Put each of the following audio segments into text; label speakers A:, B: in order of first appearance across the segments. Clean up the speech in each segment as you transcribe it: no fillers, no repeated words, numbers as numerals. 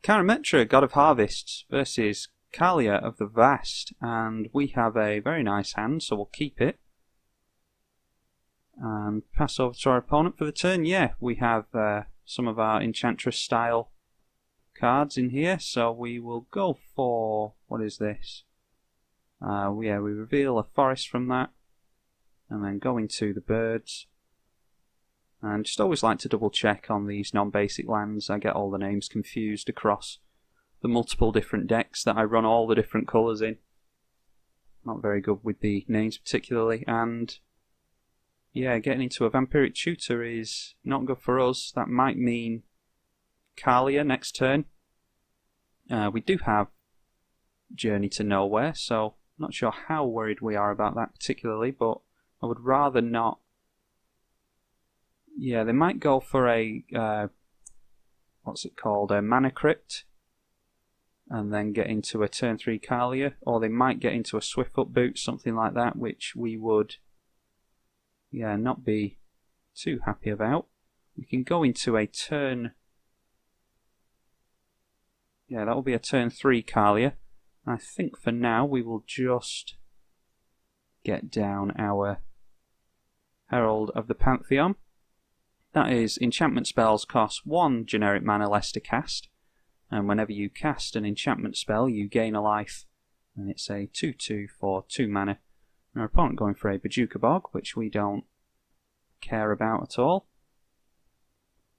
A: Karametra, God of Harvests, versus Kaalia of the Vast, and we have a very nice hand, so we'll keep it. And pass over to our opponent for the turn. Yeah, we have some of our Enchantress style cards in here, so we will go for, what is this? Yeah, we reveal a forest from that, and then go into the birds. And just always like to double check on these non-basic lands. I get all the names confused across the multiple different decks that I run all the different colours in. Not very good with the names particularly, and yeah, getting into a Vampiric Tutor is not good for us. That might mean Kaalia next turn. We do have Journey to Nowhere, so not sure how worried we are about that particularly, but I would rather not. Yeah, they might go for a, what's it called, a Mana Crypt, and then get into a turn 3 Kaalia, or they might get into a Swiftfoot Boot, something like that, which we would, yeah, not be too happy about. We can go into a turn, yeah, that will be a turn 3 Kaalia. I think for now we will just get down our Herald of the Pantheon. That is, enchantment spells cost 1 generic mana less to cast, and whenever you cast an enchantment spell you gain a life, and it's a 2/2 for 2 mana. And our opponent going for a Bojuka Bog, which we don't care about at all.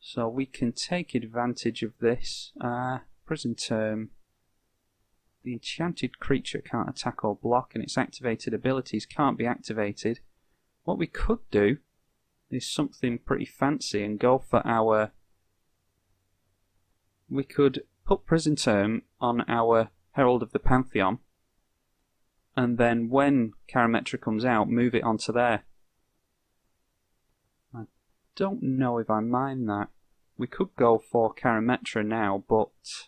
A: So we can take advantage of this. Prison Term. The enchanted creature can't attack or block, and its activated abilities can't be activated. What we could do is something pretty fancy and go for our... We could put Prison Term on our Herald of the Pantheon, and then when Karametra comes out, move it onto there. I don't know if I mind that. We could go for Karametra now, but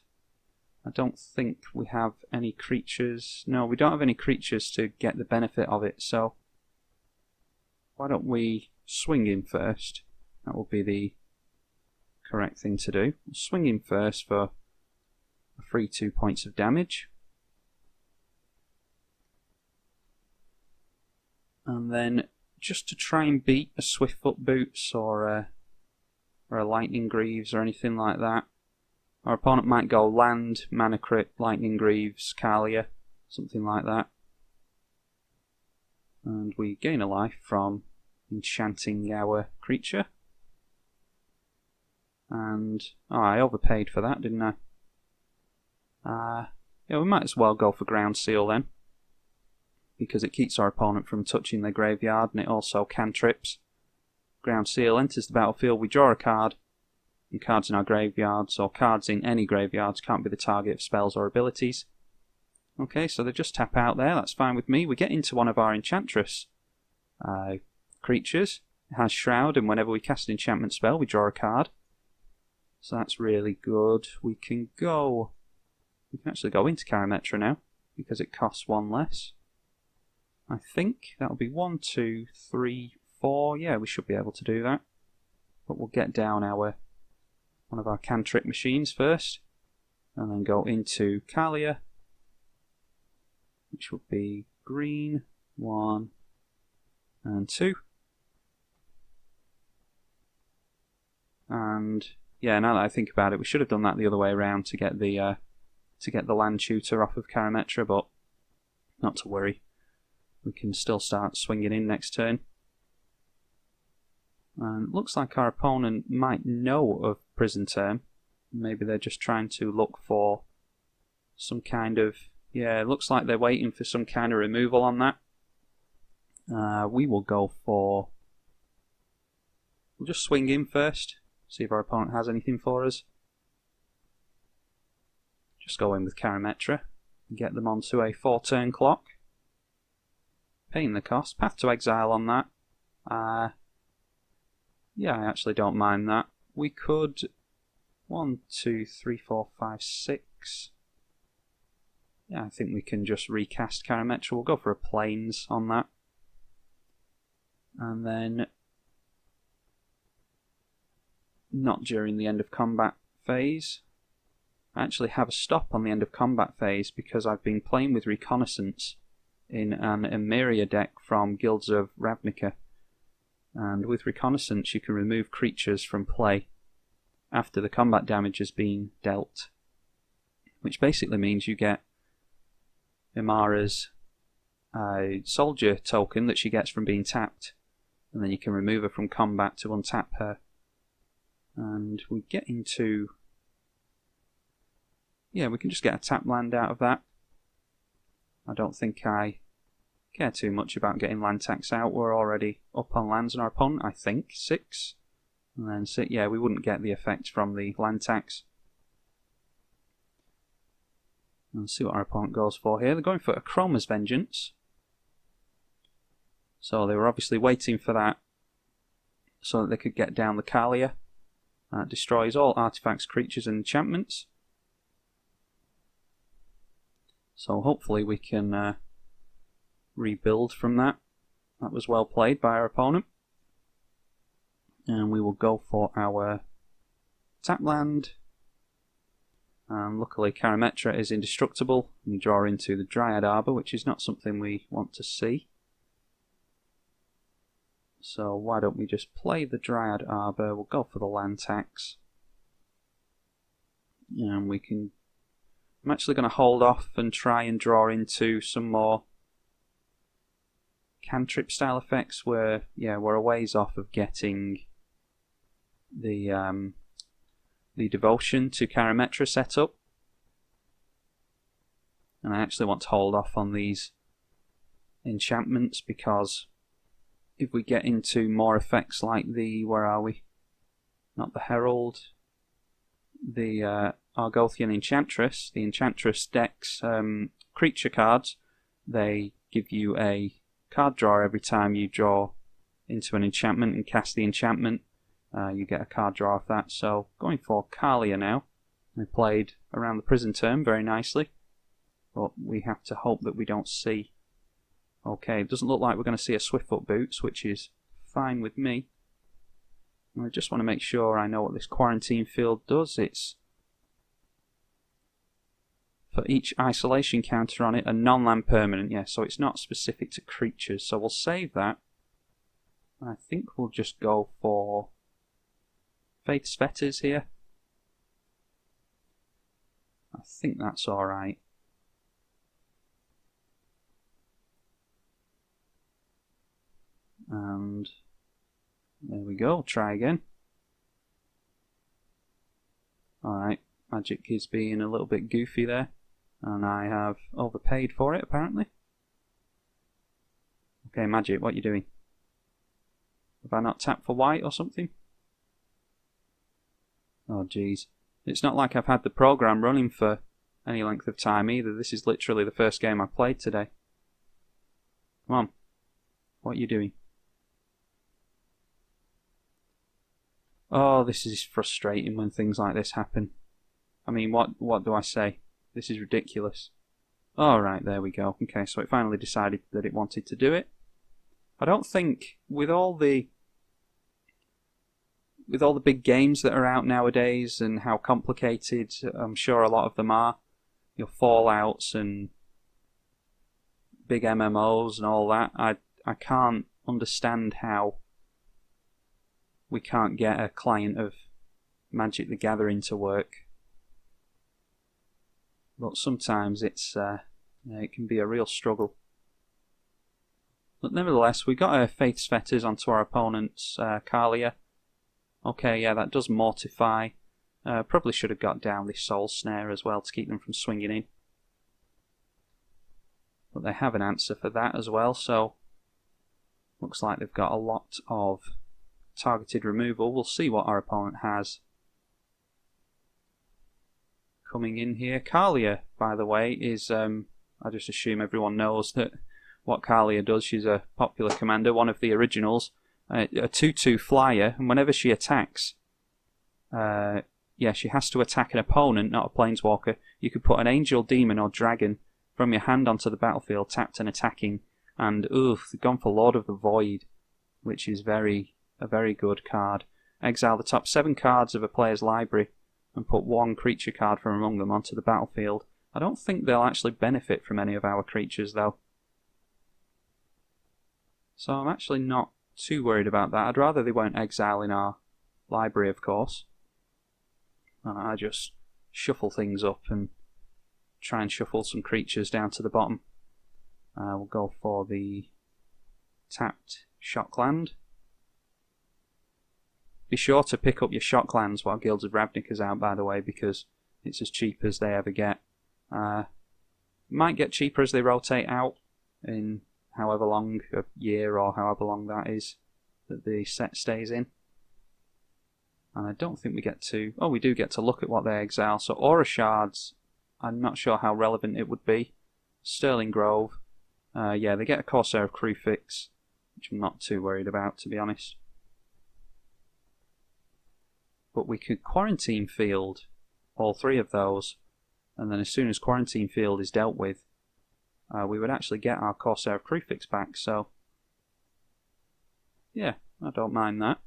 A: I don't think we have any creatures. No, we don't have any creatures to get the benefit of it, so why don't we swing in first? That will be the correct thing to do. We'll swing in first for a free 2 points of damage. And then just to try and beat a Swiftfoot Boots or a Lightning Greaves or anything like that, our opponent might go land, Mana Crypt, Lightning Greaves, Kaalia, something like that. And we gain a life from enchanting our creature. And I overpaid for that, didn't I? Yeah, we might as well go for Ground Seal then, because it keeps our opponent from touching their graveyard, and it also cantrips. Ground Seal enters the battlefield, we draw a card, and cards in our graveyards, or cards in any graveyards, can't be the target of spells or abilities. Okay, so they just tap out there, that's fine with me. We get into one of our Enchantress creatures. It has Shroud, and whenever we cast an enchantment spell, we draw a card. So that's really good. We can actually go into Karametra now, because it costs 1 less. I think that'll be 1, 2, 3, 4. Yeah, we should be able to do that. But we'll get down one of our cantrip machines first, and then go into Kaalia, which will be green, 1 and 2. And yeah, now that I think about it, we should have done that the other way around to get the land tutor off of Karametra, but not to worry. We can still start swinging in next turn. And it looks like our opponent might know of Prison Term. Maybe they're just trying to look for some kind of... Yeah, it looks like they're waiting for some kind of removal on that. We will go for... We'll just swing in first, see if our opponent has anything for us. Just go in with Karametra and get them onto a 4-turn clock. Paying the cost. Path to Exile on that. Yeah, I actually don't mind that. We could 1, 2, 3, 4, 5, 6. Yeah, I think we can just recast Karametra. We'll go for a Plains on that. And then, not during the end of combat phase. I actually have a stop on the end of combat phase because I've been playing with Reconnaissance in an Emeria deck from Guilds of Ravnica. And with Reconnaissance you can remove creatures from play after the combat damage has been dealt, which basically means you get Imara's soldier token that she gets from being tapped, and then you can remove her from combat to untap her. And we get into... yeah, we can just get a tap land out of that. I don't think I care too much about getting land tax out. We're already up on lands on our opponent, I think. 6. And then 6, yeah, we wouldn't get the effect from the land tax. Let's see what our opponent goes for here. They're going for a Chroma's Vengeance. So they were obviously waiting for that so that they could get down the Kaalia. That destroys all artifacts, creatures and enchantments. So hopefully we can rebuild from that. That was well played by our opponent. And we will go for our tap land. And luckily Karametra is indestructible. We draw into the Dryad Arbor, which is not something we want to see. So why don't we just play the Dryad Arbor, we'll go for the land tax. And we can... I'm actually going to hold off and try and draw into some more cantrip style effects where, yeah, we're a ways off of getting the devotion to Karametra set up. And I actually want to hold off on these enchantments because if we get into more effects like the, where are we? Not the Herald, the Argothian Enchantress. The Enchantress decks creature cards. They give you a card draw every time you draw into an enchantment and cast the enchantment. You get a card draw of that. So going for Kaalia now. They played around the prison term very nicely, but we have to hope that we don't see. Okay, it doesn't look like we're going to see a Swiftfoot Boots, which is fine with me. I just want to make sure I know what this quarantine field does. It's for each isolation counter on it, a non-land permanent. Yeah, so it's not specific to creatures. So we'll save that. I think we'll just go for Faith's Fetters here. I think that's alright. And there we go, try again. Alright, Magic is being a little bit goofy there, and I have overpaid for it apparently. Okay, Magic, what are you doing? Have I not tapped for white or something? Oh jeez. It's not like I've had the program running for any length of time either. This is literally the first game I played today. Come on. What are you doing? Oh, this is frustrating when things like this happen. I mean, what do I say? This is ridiculous. Alright, there we go. Okay, so it finally decided that it wanted to do it. I don't think, with all the big games that are out nowadays and how complicated I'm sure a lot of them are, your Fallouts and big MMOs and all that, I can't understand how we can't get a client of Magic the Gathering to work. But sometimes it can be a real struggle. But nevertheless, we got a Faith's Fetters onto our opponent's Kaalia. Okay, yeah, that does mortify. Probably should have got down this Soul Snare as well to keep them from swinging in. But they have an answer for that as well, so looks like they've got a lot of targeted removal. We'll see what our opponent has coming in here. Kaalia, by the way, is I just assume everyone knows that what Kaalia does. She's a popular commander, one of the originals, a 2/2 flyer, and whenever she attacks, yeah, she has to attack an opponent, not a planeswalker. You could put an angel, demon, or dragon from your hand onto the battlefield, tapped and attacking, and oof, they've gone for Lord of the Void, which is a very good card. Exile the top 7 cards of a player's library and put one creature card from among them onto the battlefield. I don't think they'll actually benefit from any of our creatures though. So I'm actually not too worried about that. I'd rather they weren't exiling our library, of course. And I just shuffle things up and try and shuffle some creatures down to the bottom. We'll go for the tapped Shockland. Be sure to pick up your Shocklands while Guilds of Ravnica's out, by the way, because it's as cheap as they ever get. Might get cheaper as they rotate out in however long, a year or however long that is that the set stays in. And I don't think we get to... Oh, we do get to look at what they exile. So Aura Shards, I'm not sure how relevant it would be. Sterling Grove. Yeah, they get a Corsair of Kruphix, which I'm not too worried about, to be honest. But we could Quarantine Field all three of those, and then as soon as Quarantine Field is dealt with, we would actually get our Corsair of Kruphix back, so yeah, I don't mind that.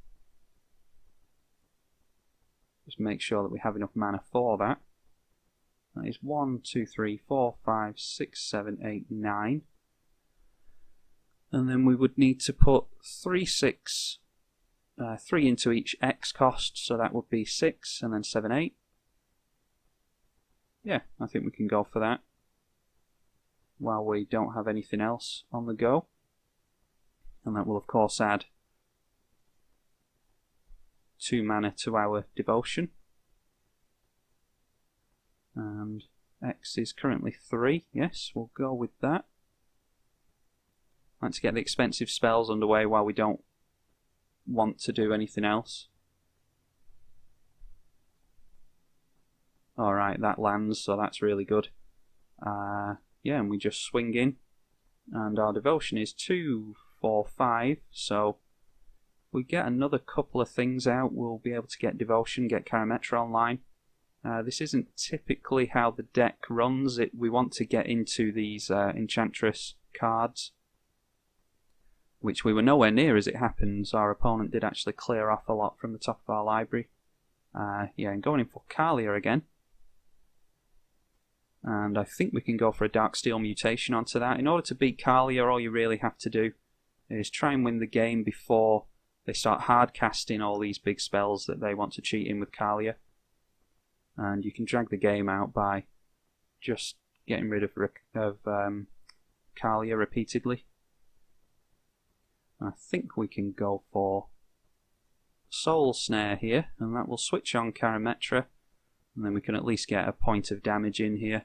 A: Just make sure that we have enough mana for that. That is 1, 2, 3, 4, 5, 6, 7, 8, 9. And then we would need to put 3 into each X cost, so that would be 6, and then 7, 8. Yeah, I think we can go for that while we don't have anything else on the go. And that will of course add 2 mana to our devotion. And X is currently 3, yes, we'll go with that. Like to get the expensive spells underway while we don't want to do anything else. Alright, that lands, so that's really good. Yeah, and we just swing in. And our devotion is 2, 4, 5, so if we get another couple of things out, we'll be able to get devotion, get Karametra online. This isn't typically how the deck runs. We want to get into these Enchantress cards, which we were nowhere near as it happens. Our opponent did actually clear off a lot from the top of our library. Yeah, and going in for Kaalia again. And I think we can go for a Darksteel mutation onto that. In order to beat Kaalia, all you really have to do is try and win the game before they start hard casting all these big spells that they want to cheat in with Kaalia. And you can drag the game out by just getting rid of Kaalia repeatedly. I think we can go for Soul Snare here, and that will switch on Karametra, and then we can at least get a point of damage in here,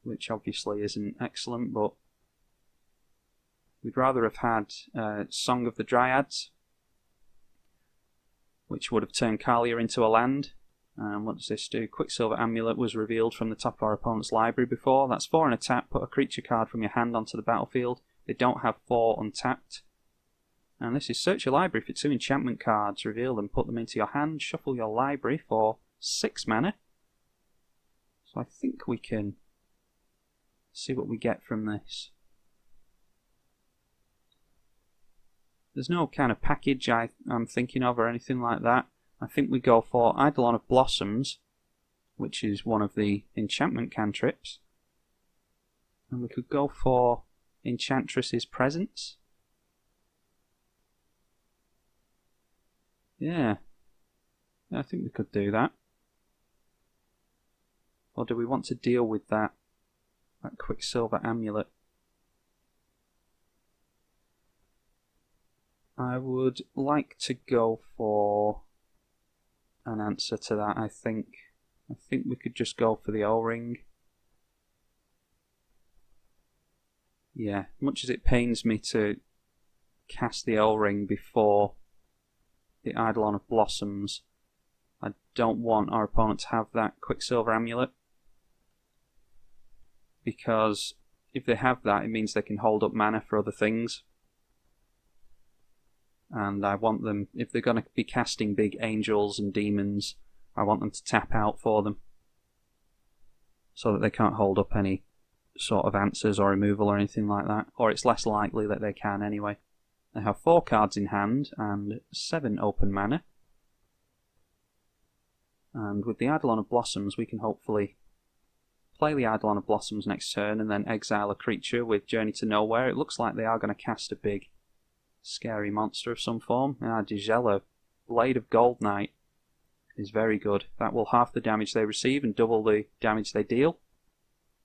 A: which obviously isn't excellent, but we'd rather have had Song of the Dryads, which would have turned Kaalia into a land. And what does this do? Quicksilver Amulet was revealed from the top of our opponent's library before. That's 4 and a tap. Put a creature card from your hand onto the battlefield. They don't have 4 untapped. And this is search your library for 2 enchantment cards, reveal them, put them into your hand, shuffle your library for 6 mana. So I think we can see what we get from this. There's no kind of package I'm thinking of or anything like that. I think we go for Eidolon of Blossoms, which is one of the enchantment cantrips. And we could go for Enchantress's Presence. Yeah, I think we could do that. Or do we want to deal with that Quicksilver Amulet? I would like to go for an answer to that, I think. I think we could just go for the O-Ring. Yeah, much as it pains me to cast the O-Ring before the Eidolon of Blossoms, I don't want our opponent to have that Quicksilver Amulet, because if they have that, it means they can hold up mana for other things. And I want them, if they're going to be casting big angels and demons, I want them to tap out for them, so that they can't hold up any sort of answers or removal or anything like that, or it's less likely that they can anyway. They have 4 cards in hand and 7 open mana. And with the Eidolon of Blossoms, we can hopefully play the Eidolon of Blossoms next turn and then exile a creature with Journey to Nowhere. It looks like they are going to cast a big, scary monster of some form. Digella, Blade of Gold Knight, is very good. That will half the damage they receive and double the damage they deal.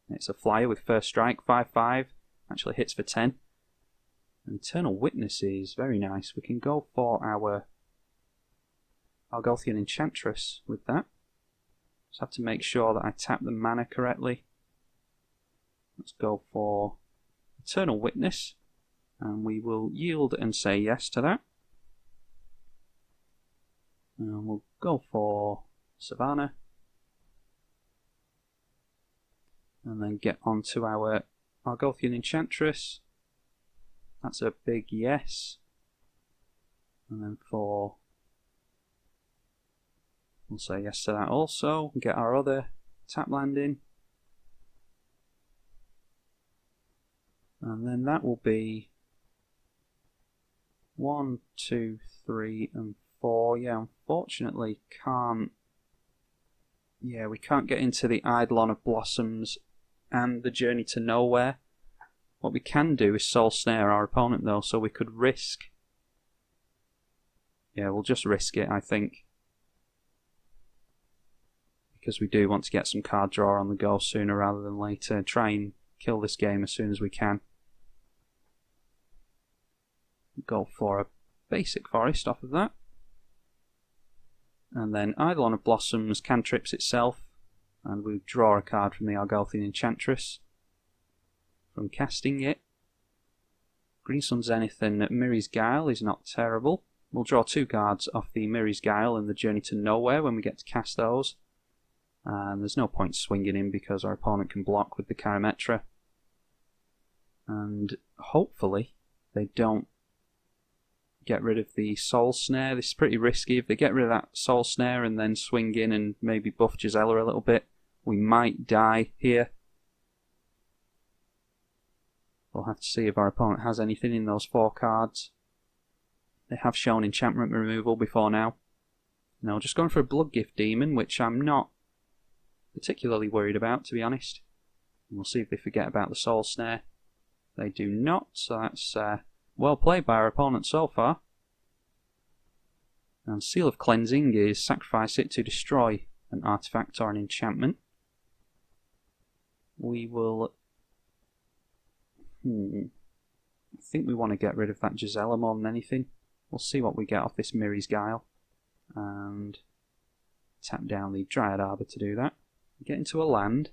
A: It's a flyer with first strike, 5/5, actually hits for 10. And Eternal Witness is very nice. We can go for our Argothian Enchantress with that. Just have to make sure that I tap the mana correctly. Let's go for Eternal Witness, and we will yield and say yes to that. And we'll go for Savannah, and then get on to our Argothian Enchantress. That's a big yes. And then we'll say yes to that also, and get our other tap land in. And then that will be 1, 2, 3, and 4. Yeah, unfortunately can't. Yeah, we can't get into the Eidolon of Blossoms and the Journey to Nowhere. What we can do is Soul Snare our opponent though, so we could risk. Yeah, we'll just risk it, I think. Because we do want to get some card draw on the go sooner rather than later. Try and kill this game as soon as we can. Go for a basic forest off of that. And then Eidolon of Blossoms cantrips itself, and we draw a card from the Argothian Enchantress from casting it. Green Sun Zenith and Miri's Guile is not terrible. We'll draw 2 cards off the Miri's Guile and the Journey to Nowhere when we get to cast those. And there's no point swinging in because our opponent can block with the Karametra. And hopefully they don't get rid of the Soul Snare. This is pretty risky. If they get rid of that Soul Snare and then swing in and maybe buff Gisela a little bit, we might die here. We'll have to see if our opponent has anything in those 4 cards. They have shown enchantment removal before now. No, just going for a Blood Gift Demon, which I'm not particularly worried about, to be honest. And we'll see if they forget about the Soul Snare. They do not, so that's well played by our opponent so far. And Seal of Cleansing is sacrifice it to destroy an artifact or an enchantment. We will. I think we want to get rid of that Gisela more than anything. We'll see what we get off this Miri's Guile. And tap down the Dryad Arbor to do that. Get into a land.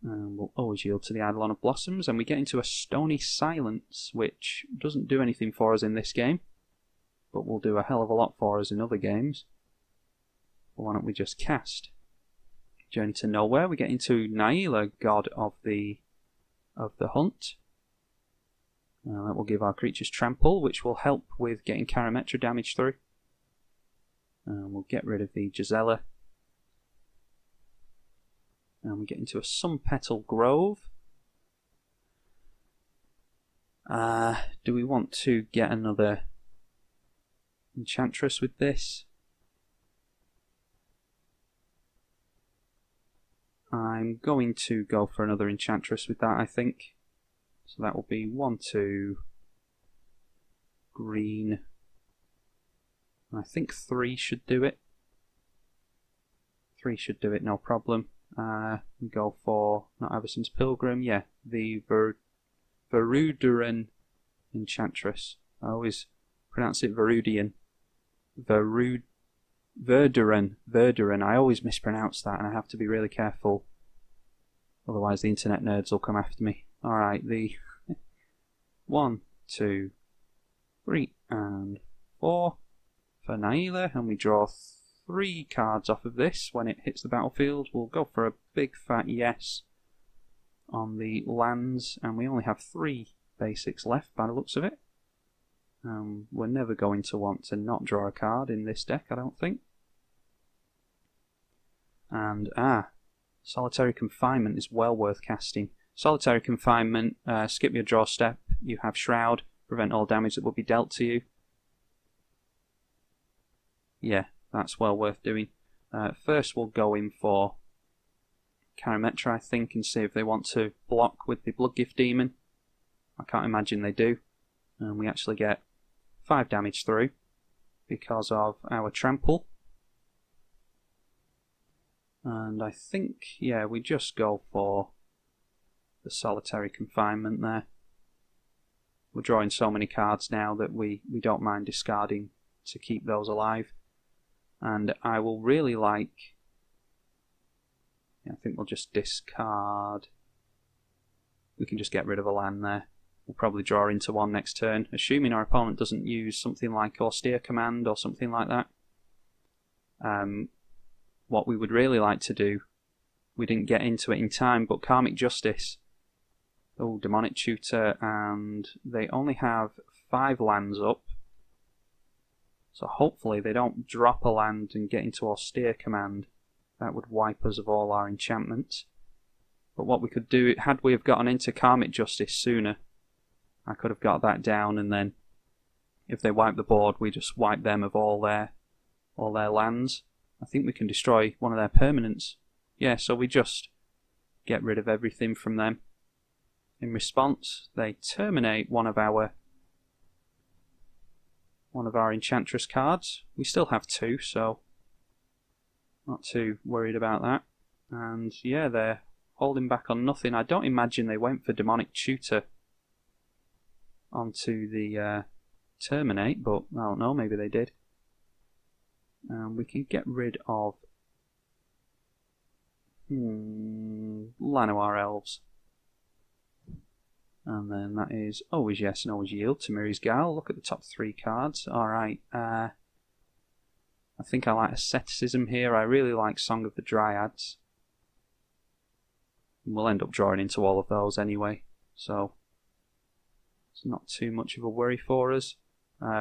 A: And we'll always yield to the Eidolon of Blossoms, and we get into a Stony Silence, which doesn't do anything for us in this game, but will do a hell of a lot for us in other games. Why don't we just cast Journey to Nowhere? We get into Naila, God of the Hunt. That will give our creatures Trample, which will help with getting Karametra damage through. And we'll get rid of the Gisela. And we get into a Sun Petal Grove. Do we want to get another Enchantress with this? I'm going to go for another Enchantress with that, I think. So that will be 1, 2, green. I think 3 should do it. 3 should do it, no problem. We go for, not Everson's Pilgrim, yeah, the Verudian Enchantress. I always pronounce it Verudian. Verduran. I always mispronounce that, and I have to be really careful. Otherwise the internet nerds will come after me. Alright, the 1, 2, 3, and 4 for Naila, and we draw 3 cards off of this. When it hits the battlefield, we'll go for a big fat yes on the lands, and we only have 3 basics left by the looks of it. We're never going to want to not draw a card in this deck, I don't think. And Solitary Confinement is well worth casting. Solitary Confinement, skip your draw step, you have Shroud, prevent all damage that will be dealt to you. Yeah, that's well worth doing. First we'll go in for Karametra, I think, and see if they want to block with the Bloodgift Demon. I can't imagine they do. And we actually get 5 damage through because of our trample. And I think, yeah, we just go for the solitary confinement there. We're drawing so many cards now that we don't mind discarding to keep those alive. And I will really like... yeah, I think we'll just discard. We can just get rid of a land there. We'll probably draw into one next turn, assuming our opponent doesn't use something like Austere Command or something like that. What we would really like to do, we didn't get into it in time, but Karmic Justice. Oh, Demonic Tutor, and they only have 5 lands up. So hopefully they don't drop a land and get into Austere Command. That would wipe us of all our enchantments. But what we could do, had we have gotten into Karmic Justice sooner, I could have got that down, and then if they wipe the board, we just wipe them of all their lands. I think we can destroy one of their permanents. Yeah, so we just get rid of everything from them. In response, they terminate one of our Enchantress cards. We still have 2, so not too worried about that. And yeah, they're holding back on nothing. I don't imagine they went for Demonic Tutor onto the terminate, but I don't know, maybe they did. We can get rid of Llanowar Elves. And then that is always yes and always yield to Miri's Gal. Look at the top 3 cards. Alright, I think I like Asceticism here. I really like Song of the Dryads. And we'll end up drawing into all of those anyway, so it's not too much of a worry for us.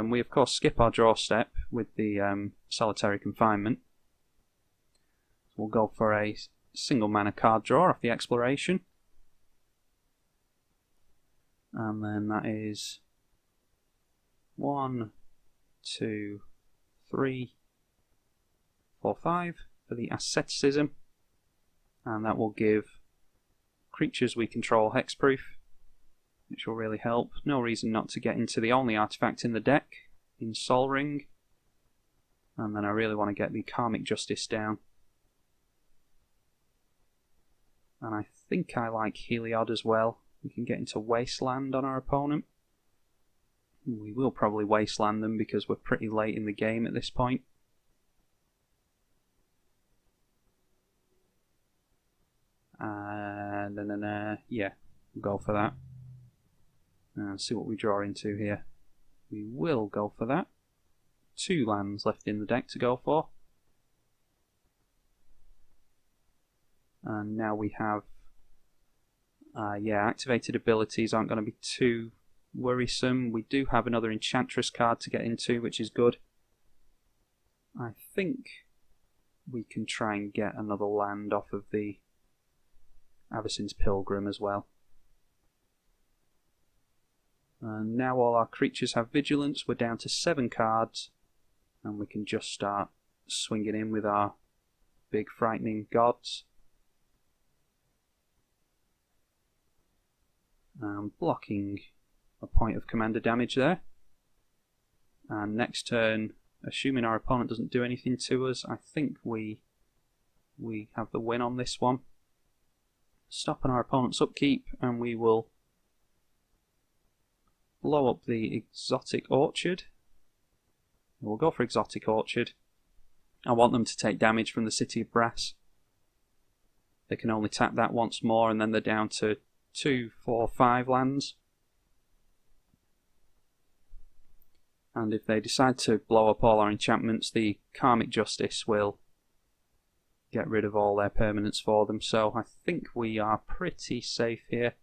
A: We of course skip our draw step with the Solitary Confinement. We'll go for a single mana card draw off the Exploration. And then that is 1, 2, 3, 4, 5 for the Asceticism. And that will give creatures we control hexproof, which will really help. No reason not to get into the only artifact in the deck, in Sol Ring. And then I really want to get the Karmic Justice down. And I think I like Heliod as well. We can get into Wasteland on our opponent. We will probably Wasteland them because we're pretty late in the game at this point. Yeah, we'll go for that. And see what we draw into here. We will go for that. 2 lands left in the deck to go for. And now we have yeah, activated abilities aren't going to be too worrisome. We do have another Enchantress card to get into, which is good. I think we can try and get another land off of the Avacyn's Pilgrim as well. And now all our creatures have vigilance. We're down to 7 cards, and we can just start swinging in with our big frightening gods. Blocking a point of commander damage there. And next turn, assuming our opponent doesn't do anything to us, I think we have the win on this one. Stopping our opponent's upkeep, and we will blow up the Exotic Orchard. We'll go for Exotic Orchard. I want them to take damage from the City of Brass. They can only tap that once more, and then they're down to 2, 4, 5 lands. And if they decide to blow up all our enchantments, the Karmic Justice will get rid of all their permanents for them. So I think we are pretty safe here.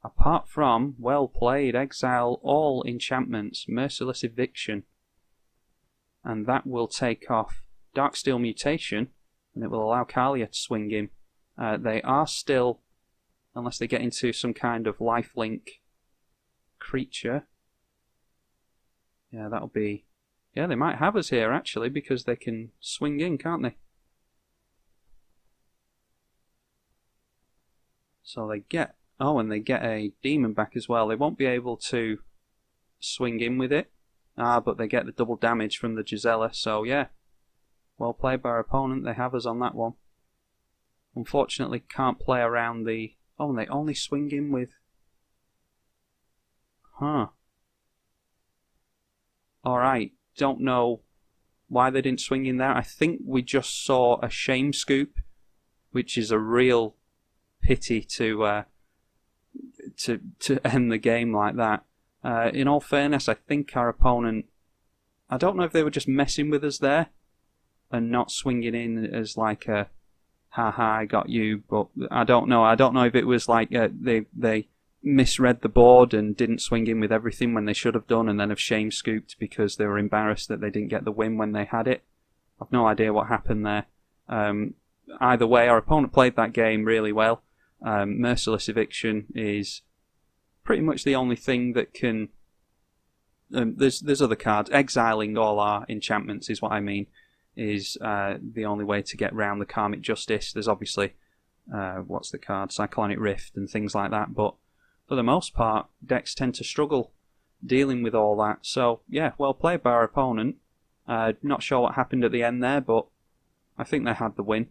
A: Apart from, well played, exile all enchantments, Merciless Eviction. And that will take off Darksteel Mutation, and it will allow Kaalia to swing in. They are still, unless they get into some kind of lifelink creature. Yeah, that'll be Yeah, they might have us here actually, because they can swing in, can't they? So they get... Oh, and they get a demon back as well. They won't be able to swing in with it. But they get the double damage from the Gisela. So yeah, well played by our opponent. They have us on that one. Unfortunately, can't play around the... Oh, and they only swing in with... Huh. Alright, don't know why they didn't swing in there. I think we just saw a shame scoop, which is a real pity to end the game like that. In all fairness, I think our opponent... I don't know if they were just messing with us there and not swinging in as like a haha, I got you, but I don't know. I don't know if it was like they misread the board and didn't swing in with everything when they should have done, and then have shame scooped because they were embarrassed that they didn't get the win when they had it. I've no idea what happened there. Either way, our opponent played that game really well. Merciless Eviction is pretty much the only thing that can... there's other cards. Exiling all our enchantments is what I mean, is the only way to get round the Karmic Justice. There's obviously, what's the card? Cyclonic Rift and things like that, but for the most part, decks tend to struggle dealing with all that. So, yeah, well played by our opponent. Not sure what happened at the end there, but I think they had the win.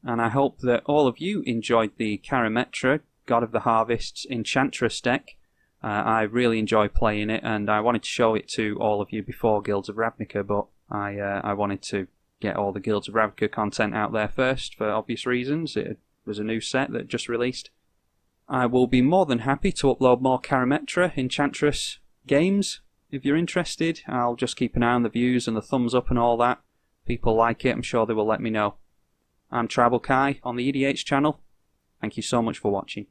A: And I hope that all of you enjoyed the Karametra, God of the Harvests Enchantress deck. I really enjoy playing it, and I wanted to show it to all of you before Guilds of Ravnica, but I wanted to get all the Guilds of Ravnica content out there first, for obvious reasons. It was a new set that just released. I will be more than happy to upload more Karametra Enchantress games. If you're interested, I'll just keep an eye on the views and the thumbs up and all that. People like it, I'm sure they will let me know. I'm tribalkai on the EDH channel. Thank you so much for watching.